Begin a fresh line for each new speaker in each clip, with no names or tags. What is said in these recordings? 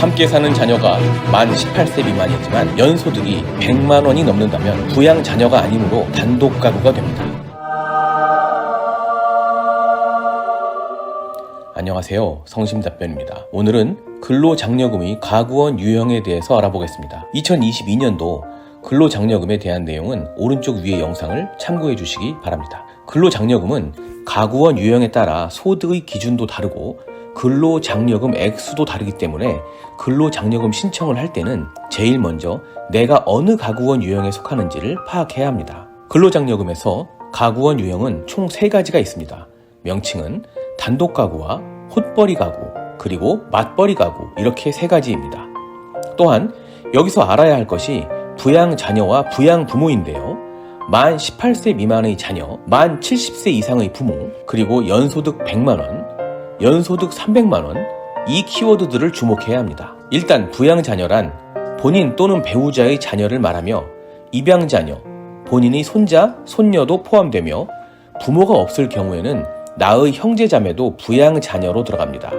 함께 사는 자녀가 만 18세 미만이지만 연소득이 100만 원이 넘는다면 부양 자녀가 아니므로 단독 가구가 됩니다. 안녕하세요. 성심답변입니다. 오늘은 근로장려금의 가구원 유형에 대해서 알아보겠습니다. 2022년도 근로장려금에 대한 내용은 오른쪽 위의 영상을 참고해 주시기 바랍니다. 근로장려금은 가구원 유형에 따라 소득의 기준도 다르고 근로장려금 액수도 다르기 때문에 근로장려금 신청을 할 때는 제일 먼저 내가 어느 가구원 유형에 속하는지를 파악해야 합니다. 근로장려금에서 가구원 유형은 총 3가지가 있습니다. 명칭은 단독가구와 헛벌이 가구, 그리고 맞벌이 가구, 이렇게 3가지입니다. 또한 여기서 알아야 할 것이 부양 자녀와 부양 부모인데요. 만 18세 미만의 자녀, 만 70세 이상의 부모, 그리고 연소득 100만원, 연소득 300만원, 이 키워드들을 주목해야 합니다. 일단 부양자녀란 본인 또는 배우자의 자녀를 말하며 입양자녀, 본인의 손자, 손녀도 포함되며 부모가 없을 경우에는 나의 형제자매도 부양자녀로 들어갑니다.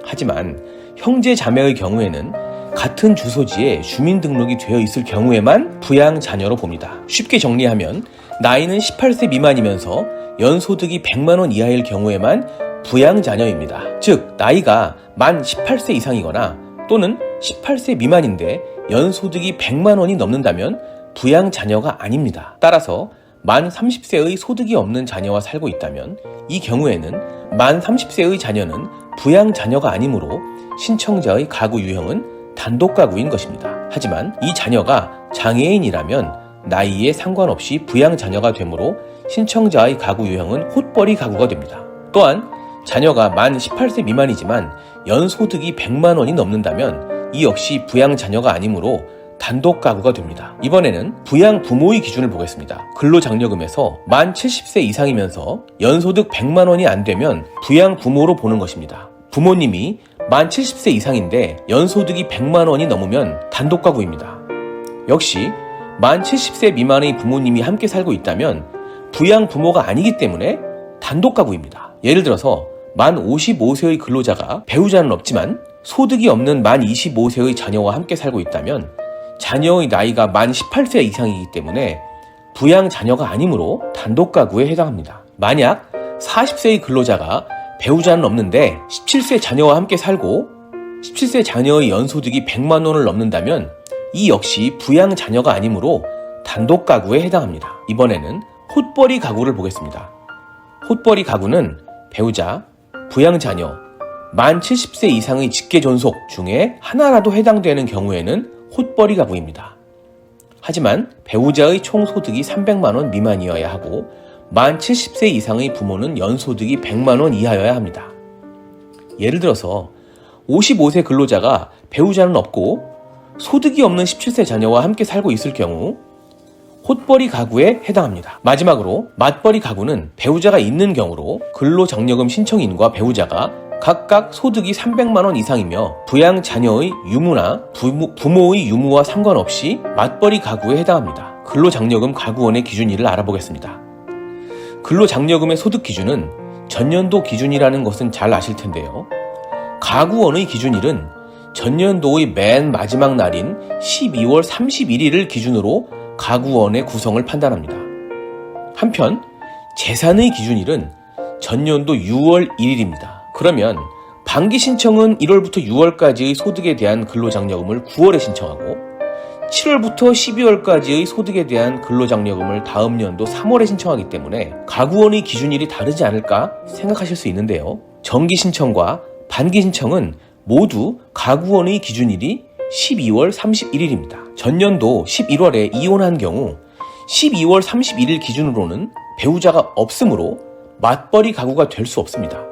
하지만 형제자매의 경우에는 같은 주소지에 주민등록이 되어 있을 경우에만 부양자녀로 봅니다. 쉽게 정리하면 나이는 18세 미만이면서 연소득이 100만원 이하일 경우에만 부양자녀입니다. 즉 나이가 만 18세 이상이거나 또는 18세 미만인데 연소득이 100만원이 넘는다면 부양자녀가 아닙니다. 따라서 만 30세의 소득이 없는 자녀와 살고 있다면 이 경우에는 만 30세의 자녀는 부양자녀가 아니므로 신청자의 가구 유형은 단독가구인 것입니다. 하지만 이 자녀가 장애인이라면 나이에 상관없이 부양자녀가 되므로 신청자의 가구 유형은 헛벌이 가구가 됩니다. 또한 자녀가 만 18세 미만이지만 연소득이 100만원이 넘는다면 이 역시 부양자녀가 아니므로 단독가구가 됩니다. 이번에는 부양 부모의 기준을 보겠습니다. 근로장려금에서 만 70세 이상이면서 연소득 100만원이 안 되면 부양 부모로 보는 것입니다. 부모님이 만 70세 이상인데 연소득이 100만원이 넘으면 단독가구입니다. 역시 만 70세 미만의 부모님이 함께 살고 있다면 부양 부모가 아니기 때문에 단독가구입니다. 예를 들어서 만 55세의 근로자가 배우자는 없지만 소득이 없는 만 25세의 자녀와 함께 살고 있다면 자녀의 나이가 만 18세 이상이기 때문에 부양 자녀가 아니므로 단독가구에 해당합니다. 만약 40세의 근로자가 배우자는 없는데 17세 자녀와 함께 살고 17세 자녀의 연소득이 100만 원을 넘는다면 이 역시 부양 자녀가 아니므로 단독가구에 해당합니다. 이번에는 헛벌이 가구를 보겠습니다. 헛벌이 가구는 배우자, 부양 자녀, 만 70세 이상의 직계 존속 중에 하나라도 해당되는 경우에는 헛벌이 가구입니다. 하지만 배우자의 총 소득이 300만 원 미만이어야 하고 만 70세 이상의 부모는 연소득이 100만 원 이하여야 합니다. 예를 들어서 55세 근로자가 배우자는 없고 소득이 없는 17세 자녀와 함께 살고 있을 경우 헛벌이 가구에 해당합니다. 마지막으로 맞벌이 가구는 배우자가 있는 경우로 근로장려금 신청인과 배우자가 각각 소득이 300만 원 이상이며 부양 자녀의 유무나 부모의 유무와 상관없이 맞벌이 가구에 해당합니다. 근로장려금 가구원의 기준일을 알아보겠습니다. 근로장려금의 소득 기준은 전년도 기준이라는 것은 잘 아실 텐데요. 가구원의 기준일은 전년도의 맨 마지막 날인 12월 31일을 기준으로 가구원의 구성을 판단합니다. 한편 재산의 기준일은 전년도 6월 1일입니다. 그러면 반기 신청은 1월부터 6월까지의 소득에 대한 근로장려금을 9월에 신청하고 7월부터 12월까지의 소득에 대한 근로장려금을 다음 년도 3월에 신청하기 때문에 가구원의 기준일이 다르지 않을까 생각하실 수 있는데요. 정기 신청과 반기 신청은 모두 가구원의 기준일이 12월 31일입니다. 전년도 11월에 이혼한 경우 12월 31일 기준으로는 배우자가 없으므로 맞벌이 가구가 될 수 없습니다.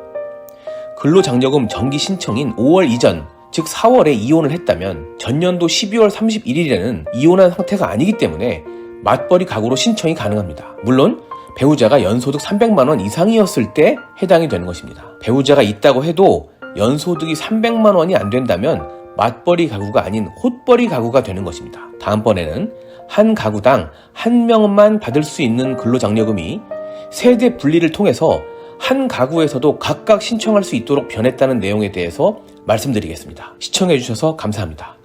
근로장려금 정기 신청인 5월 이전, 즉 4월에 이혼을 했다면 전년도 12월 31일에는 이혼한 상태가 아니기 때문에 맞벌이 가구로 신청이 가능합니다. 물론 배우자가 연소득 300만 원 이상이었을 때 해당이 되는 것입니다. 배우자가 있다고 해도 연소득이 300만 원이 안 된다면 맞벌이 가구가 아닌 헛벌이 가구가 되는 것입니다. 다음번에는 한 가구당 한 명만 받을 수 있는 근로장려금이 세대 분리를 통해서 한 가구에서도 각각 신청할 수 있도록 변했다는 내용에 대해서 말씀드리겠습니다. 시청해주셔서 감사합니다.